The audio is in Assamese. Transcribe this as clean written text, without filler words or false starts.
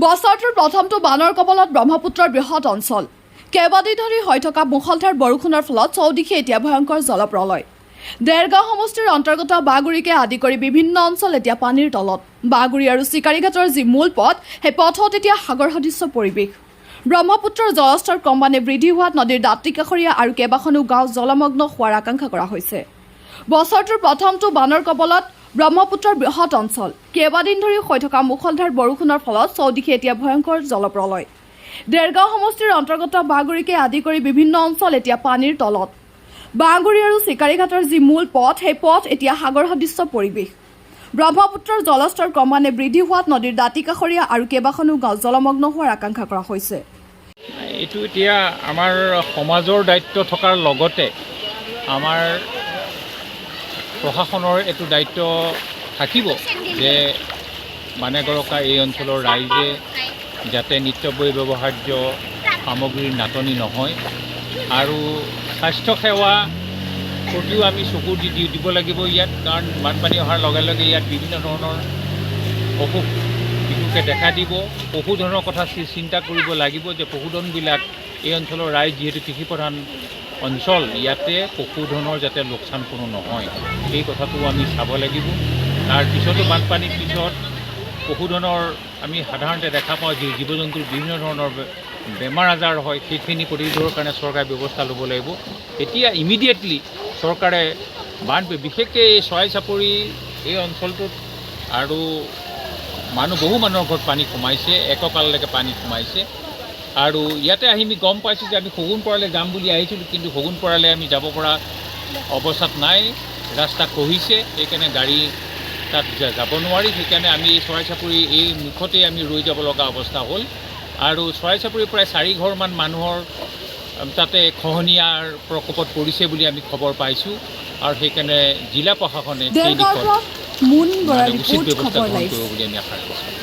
বছৰটোৰ প্ৰথমটো বানৰ কবলত ব্ৰহ্মপুত্ৰৰ বৃহৎ অঞ্চল কেইবাদিন ধৰি হৈ থকা মুষলধাৰ বৰষুণৰ ফলত চৌদিশে এতিয়া ভয়ংকৰ জলপ্ৰলয়। দেৰগাঁও সমষ্টিৰ অন্তৰ্গত বাগুৰিকে আদি কৰি বিভিন্ন অঞ্চল এতিয়া পানীৰ তলত। বাগুৰি আৰু চিকাৰীঘাটৰ যি মূল পথ, সেই পথত এতিয়া সাগৰ সদৃশ্য পৰিৱেশ। ব্ৰহ্মপুত্ৰৰ জলস্তৰ ক্ৰমান্বয়ে বৃদ্ধি হোৱাত নদীৰ দাঁতি কাষৰীয়া আৰু কেইবাখনো গাঁও জলমগ্ন হোৱাৰ আশংকা কৰা হৈছে। বছৰটোৰ প্ৰথমটো বানৰ কবলত ব্ৰহ্মপুত্ৰৰ বৃহৎ অঞ্চল কেইবাদিন ধৰি হৈ থকা মুষলধাৰ বৰষুণৰ ফলত চৌদিশে এতিয়া ভয়ংকৰ জলপ্ৰলয়। দেৰগাঁও সমষ্টিৰ অন্তৰ্গত বাগুৰিকে আদি কৰি বিভিন্ন অঞ্চল এতিয়া পানীৰ তলত। বাগুৰি আৰু চিকাৰীঘাটৰ যি মূল পথ, সেই পথ এতিয়া সাগৰ সদৃশ্য পৰিৱেশ। ব্ৰহ্মপুত্ৰৰ জলস্তৰ ক্ৰমান্বয়ে বৃদ্ধি হোৱাত নদীৰ দাঁতি কাষৰীয়া আৰু কেইবাখনো গাঁও জলমগ্ন হোৱাৰ আশংকা কৰা হৈছে। এইটো এতিয়া আমাৰ সমাজৰ দায়িত্ব থকাৰ লগতে আমাৰ প্ৰশাসনৰ এইটো দায়িত্ব থাকিব যে মানেগৰকা এই অঞ্চলৰ ৰাইজে যাতে নিত্যব্যয়ী ব্যৱহাৰ্য সামগ্ৰীৰ নাটনি নহয় আৰু স্বাস্থ্যসেৱা প্ৰতিও আমি চকু দিব লাগিব ইয়াত, কাৰণ বানপানী অহাৰ লগে লগে ইয়াত বিভিন্ন ধৰণৰ অসুখ বিসুখে দেখা দিব। পশুধনৰ কথা চিন্তা কৰিব লাগিব যে পশুধনবিলাক এই অঞ্চলৰ ৰাইজ যিহেতু কৃষিপ্ৰধান অঞ্চল, ইয়াতে পশুধনৰ যাতে লোকচান কোনো নহয় এই কথাটো আমি চাব লাগিব। তাৰ পিছতো বানপানীৰ পিছত পশুধনৰ আমি সাধাৰণতে দেখা পাওঁ যে জীৱ জন্তুৰ বিভিন্ন ধৰণৰ বেমাৰ আজাৰ হয়, সেইখিনি প্ৰতিৰোধৰ কাৰণে চৰকাৰে ব্যৱস্থা ল'ব লাগিব। এতিয়া ইমিডিয়েটলি চৰকাৰে বিশেষকৈ এই চৰাই চাপৰি এই অঞ্চলটোত আৰু বহু মানুহৰ ঘৰত পানী সোমাইছে, এককাললৈকে পানী সোমাইছে আৰু ইয়াতে আহি আমি গম পাইছোঁ যে আমি শগুনপৰালৈ যাম বুলি আহিছিলোঁ, কিন্তু শগুনপৰালৈ আমি যাব পৰা অৱস্থাত নাই, ৰাস্তা খহিছে, সেইকাৰণে গাড়ী তাত যাব নোৱাৰি। সেইকাৰণে আমি এই চৰাই চাপৰি এই মুখতেই আমি ৰৈ যাব লগা অৱস্থা হ'ল আৰু চৰাই চাপৰি প্ৰায় 4 ঘৰমান মানুহৰ তাতে খহনীয়াৰ প্ৰকোপত পৰিছে বুলি আমি খবৰ পাইছোঁ আৰু সেইকাৰণে জিলা প্ৰশাসনে সেই দিশত উচিত ব্যৱস্থা গ্ৰহণ কৰিব বুলি আমি আশা কৰিছোঁ।